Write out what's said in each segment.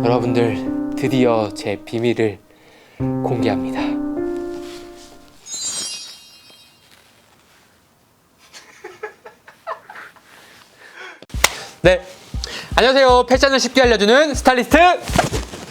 여러분들 드디어 제 비밀을 공개합니다. 네, 안녕하세요. 패션을 쉽게 알려주는 스타일리스트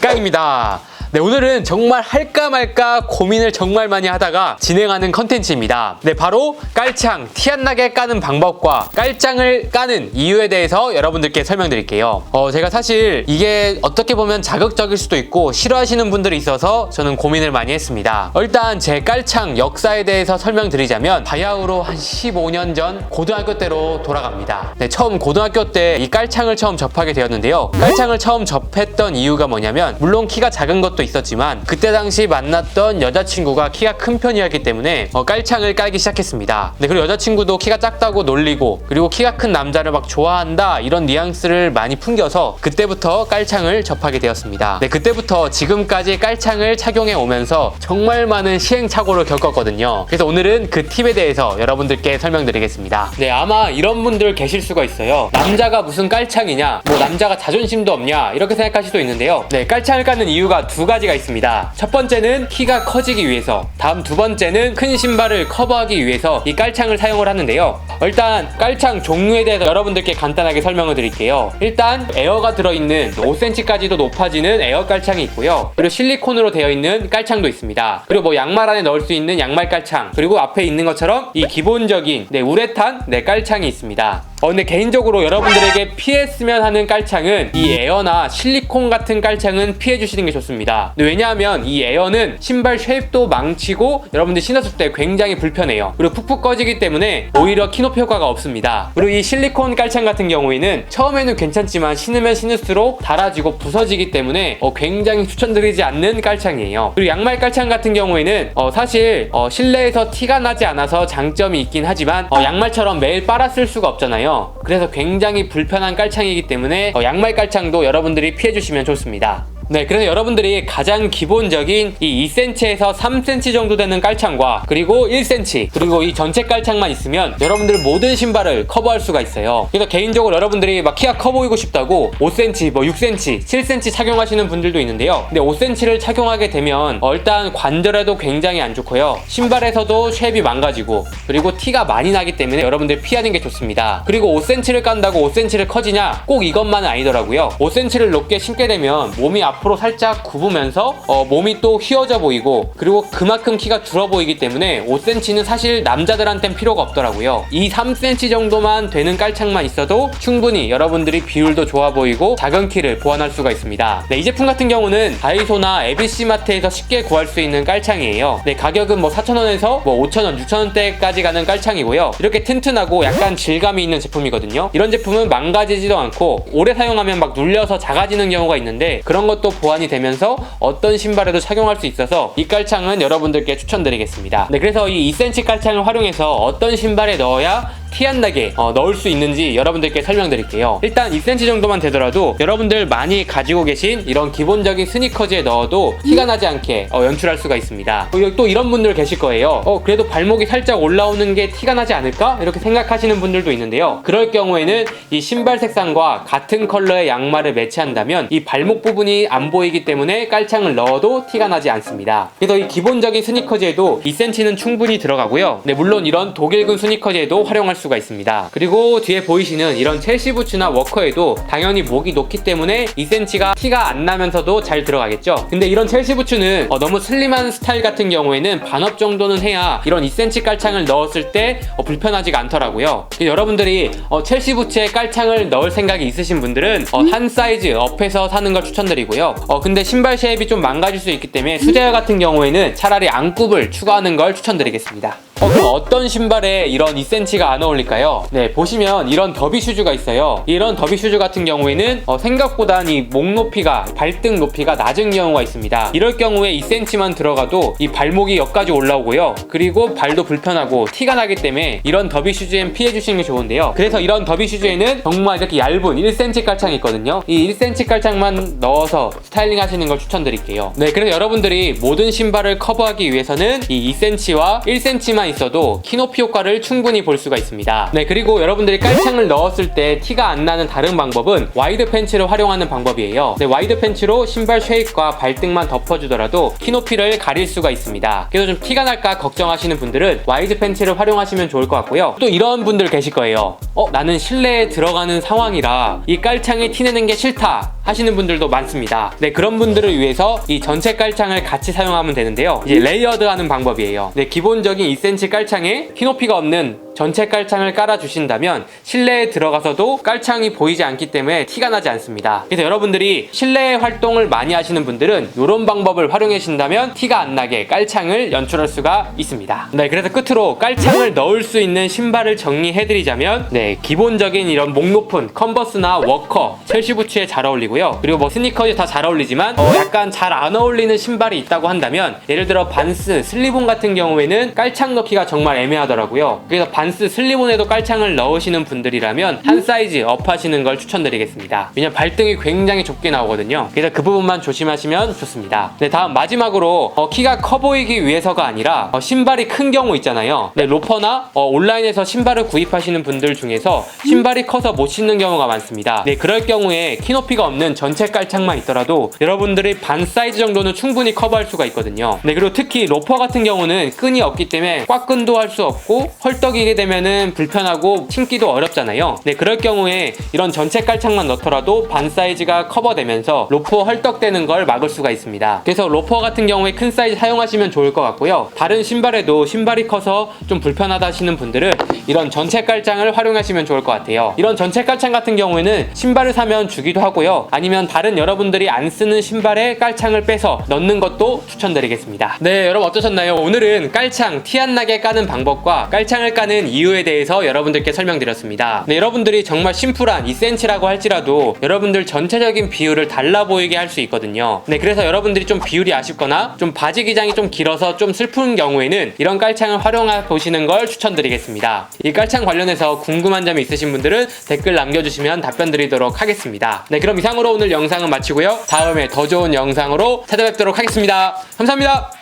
깡입니다. 네, 오늘은 정말 할까 말까 고민을 정말 많이 하다가 진행하는 컨텐츠입니다. 네, 바로 깔창 티 안 나게 까는 방법과 깔창을 까는 이유에 대해서 여러분들께 설명드릴게요. 제가 사실 이게 어떻게 보면 자극적일 수도 있고 싫어하시는 분들이 있어서 저는 고민을 많이 했습니다. 일단 제 깔창 역사에 대해서 설명드리자면 바야흐로 한 15년 전 고등학교 때로 돌아갑니다. 네, 처음 고등학교 때 이 깔창을 처음 접하게 되었는데요. 깔창을 처음 접했던 이유가 뭐냐면, 물론 키가 작은 것도 있었지만 그때 당시 만났던 여자친구가 키가 큰 편이었기 때문에 깔창을 깔기 시작했습니다. 네, 그리고 여자친구도 키가 작다고 놀리고, 그리고 키가 큰 남자를 막 좋아한다 이런 뉘앙스를 많이 풍겨서 그때부터 깔창을 접하게 되었습니다. 네, 그때부터 지금까지 깔창을 착용해 오면서 정말 많은 시행착오를 겪었거든요. 그래서 오늘은 그 팁에 대해서 여러분들께 설명드리겠습니다. 네, 아마 이런 분들 계실 수가 있어요. 남자가 무슨 깔창이냐, 뭐 남자가 자존심도 없냐, 이렇게 생각하실 수도 있는데요. 네, 깔창을 까는 이유가 두 가지가 있습니다. 첫 번째는 키가 커지기 위해서, 다음 두 번째는 큰 신발을 커버하기 위해서 이 깔창을 사용을 하는데요. 일단 깔창 종류에 대해서 여러분들께 간단하게 설명을 드릴게요. 일단 에어가 들어있는 5cm까지도 높아지는 에어 깔창이 있고요. 그리고 실리콘으로 되어 있는 깔창도 있습니다. 그리고 뭐 양말 안에 넣을 수 있는 양말 깔창, 그리고 앞에 있는 것처럼 이 기본적인 우레탄 깔창이 있습니다. 근데 개인적으로 여러분들에게 피했으면 하는 깔창은 이 에어나 실리콘 같은 깔창은 피해주시는 게 좋습니다. 왜냐하면 이 에어는 신발 쉐입도 망치고 여러분들 신었을 때 굉장히 불편해요. 그리고 푹푹 꺼지기 때문에 오히려 키높이 효과가 없습니다. 그리고 이 실리콘 깔창 같은 경우에는 처음에는 괜찮지만 신으면 신을수록 닳아지고 부서지기 때문에 굉장히 추천드리지 않는 깔창이에요. 그리고 양말 깔창 같은 경우에는 사실 실내에서 티가 나지 않아서 장점이 있긴 하지만 양말처럼 매일 빨아 쓸 수가 없잖아요. 그래서 굉장히 불편한 깔창이기 때문에 양말 깔창도 여러분들이 피해주시면 좋습니다. 네, 그래서 여러분들이 가장 기본적인 이 2cm에서 3cm 정도 되는 깔창과 그리고 1cm, 그리고 이 전체 깔창만 있으면 여러분들 모든 신발을 커버할 수가 있어요. 그래서 개인적으로 여러분들이 막 키가 커 보이고 싶다고 5cm, 6cm, 7cm 착용하시는 분들도 있는데요. 근데 5cm를 착용하게 되면 일단 관절에도 굉장히 안 좋고요. 신발에서도 쉐입이 망가지고, 그리고 티가 많이 나기 때문에 여러분들 피하는 게 좋습니다. 그리고 5cm를 깐다고 5cm를 커지냐? 꼭 이것만은 아니더라고요. 5cm를 높게 신게 되면 몸이 앞으로 살짝 굽으면서 몸이 또 휘어져 보이고, 그리고 그만큼 키가 줄어 보이기 때문에 5cm는 사실 남자들한텐 필요가 없더라고요. 이 3cm 정도만 되는 깔창만 있어도 충분히 여러분들이 비율도 좋아 보이고 작은 키를 보완할 수가 있습니다. 네, 이 제품 같은 경우는 다이소나 에비씨마트에서 쉽게 구할 수 있는 깔창이에요. 네, 가격은 4,000원에서 5,000원, 6,000원대까지 가는 깔창이고요. 이렇게 튼튼하고 약간 질감이 있는 제품이거든요. 이런 제품은 망가지지도 않고 오래 사용하면 막 눌려서 작아지는 경우가 있는데, 그런 것도 보완이 되면서 어떤 신발에도 착용할 수 있어서 이 깔창은 여러분들께 추천드리겠습니다. 네, 그래서 이 2cm 깔창을 활용해서 어떤 신발에 넣어야 티 안 나게 넣을 수 있는지 여러분들께 설명드릴게요. 일단 2cm 정도만 되더라도 여러분들 많이 가지고 계신 이런 기본적인 스니커즈에 넣어도 티가 나지 않게 연출할 수가 있습니다. 또 이런 분들 계실 거예요. 그래도 발목이 살짝 올라오는 게 티가 나지 않을까? 이렇게 생각하시는 분들도 있는데요. 그럴 경우에는 이 신발 색상과 같은 컬러의 양말을 매치한다면 이 발목 부분이 안 보이기 때문에 깔창을 넣어도 티가 나지 않습니다. 그래서 이 기본적인 스니커즈에도 2cm는 충분히 들어가고요. 네, 물론 이런 독일군 스니커즈에도 활용할 수가 있습니다. 그리고 뒤에 보이시는 이런 첼시 부츠나 워커에도 당연히 목이 높기 때문에 2cm가 티가 안 나면서도 잘 들어가겠죠. 근데 이런 첼시 부츠는 너무 슬림한 스타일 같은 경우에는 반업 정도는 해야 이런 2cm 깔창을 넣었을 때 불편하지가 않더라고요. 여러분들이 첼시 부츠에 깔창을 넣을 생각이 있으신 분들은 한 사이즈 업해서 사는 걸 추천드리고요. 근데 신발 쉐입이 좀 망가질 수 있기 때문에 수제화 같은 경우에는 차라리 안굽을 추가하는 걸 추천드리겠습니다. 그럼 어떤 신발에 이런 2cm가 안 어울릴까요? 네, 보시면 이런 더비 슈즈가 있어요. 이런 더비 슈즈 같은 경우에는 생각보다 이 목 높이가, 발등 높이가 낮은 경우가 있습니다. 이럴 경우에 2cm만 들어가도 이 발목이 여기까지 올라오고요. 그리고 발도 불편하고 티가 나기 때문에 이런 더비 슈즈엔 피해주시는 게 좋은데요. 그래서 이런 더비 슈즈에는 정말 이렇게 얇은 1cm 깔창이 있거든요. 이 1cm 깔창만 넣어서 스타일링 하시는 걸 추천드릴게요. 네, 그래서 여러분들이 모든 신발을 커버하기 위해서는 이 2cm와 1cm만 있어도 키높이 효과를 충분히 볼 수가 있습니다. 네, 그리고 여러분들이 깔창을 넣었을 때 티가 안 나는 다른 방법은 와이드 팬츠를 활용하는 방법이에요. 네, 와이드 팬츠로 신발 쉐입과 발등만 덮어주더라도 키높이를 가릴 수가 있습니다. 그래서 좀 티가 날까 걱정하시는 분들은 와이드 팬츠를 활용하시면 좋을 것 같고요. 또 이런 분들 계실 거예요. 나는 실내에 들어가는 상황이라 이 깔창에 티내는 게 싫다 하시는 분들도 많습니다. 네, 그런 분들을 위해서 이 전체 깔창을 같이 사용하면 되는데요. 이제 레이어드 하는 방법이에요. 네, 기본적인 2cm 깔창에 키높이가 없는 전체 깔창을 깔아주신다면 실내에 들어가서도 깔창이 보이지 않기 때문에 티가 나지 않습니다. 그래서 여러분들이 실내 활동을 많이 하시는 분들은 이런 방법을 활용해 주신다면 티가 안 나게 깔창을 연출할 수가 있습니다. 네, 그래서 끝으로 깔창을 넣을 수 있는 신발을 정리해드리자면 네, 기본적인 이런 목 높은 컨버스나 워커, 첼시 부츠에 잘 어울리고요. 그리고 뭐 스니커즈 다 잘 어울리지만 약간 잘 안 어울리는 신발이 있다고 한다면 예를 들어 반스, 슬리본 같은 경우에는 깔창 넣기가 정말 애매하더라고요. 그래서 반스, 슬리본에도 깔창을 넣으시는 분들이라면 한 사이즈 업 하시는 걸 추천드리겠습니다. 왜냐면 발등이 굉장히 좁게 나오거든요. 그래서 그 부분만 조심하시면 좋습니다. 네, 다음 마지막으로 키가 커 보이기 위해서가 아니라 신발이 큰 경우 있잖아요. 네, 로퍼나 온라인에서 신발을 구입하시는 분들 중에서 신발이 커서 못 신는 경우가 많습니다. 네, 그럴 경우에 키높이가 없는 전체 깔창만 있더라도 여러분들이 반 사이즈 정도는 충분히 커버할 수가 있거든요. 네, 그리고 특히 로퍼 같은 경우는 끈이 없기 때문에 꽉끈도 할 수 없고 헐떡이게 되면은 불편하고 신기도 어렵잖아요. 네, 그럴 경우에 이런 전체 깔창만 넣더라도 반 사이즈가 커버되면서 로퍼 헐떡되는 걸 막을 수가 있습니다. 그래서 로퍼 같은 경우에 큰 사이즈 사용하시면 좋을 것 같고요. 다른 신발에도 신발이 커서 좀 불편하다 하시는 분들은 이런 전체 깔창을 활용하시면 좋을 것 같아요. 이런 전체 깔창 같은 경우에는 신발을 사면 주기도 하고요. 아니면 다른 여러분들이 안 쓰는 신발에 깔창을 빼서 넣는 것도 추천드리겠습니다. 네, 여러분 어떠셨나요? 오늘은 깔창 티 안 나게 까는 방법과 깔창을 까는 이유에 대해서 여러분들께 설명드렸습니다. 네, 여러분들이 정말 심플한 2cm라고 할지라도 여러분들 전체적인 비율을 달라 보이게 할 수 있거든요. 네, 그래서 여러분들이 좀 비율이 아쉽거나 좀 바지 기장이 좀 길어서 좀 슬픈 경우에는 이런 깔창을 활용해 보시는 걸 추천드리겠습니다. 이 깔창 관련해서 궁금한 점이 있으신 분들은 댓글 남겨주시면 답변 드리도록 하겠습니다. 네, 그럼 이상으로 오늘 영상은 마치고요. 다음에 더 좋은 영상으로 찾아뵙도록 하겠습니다. 감사합니다.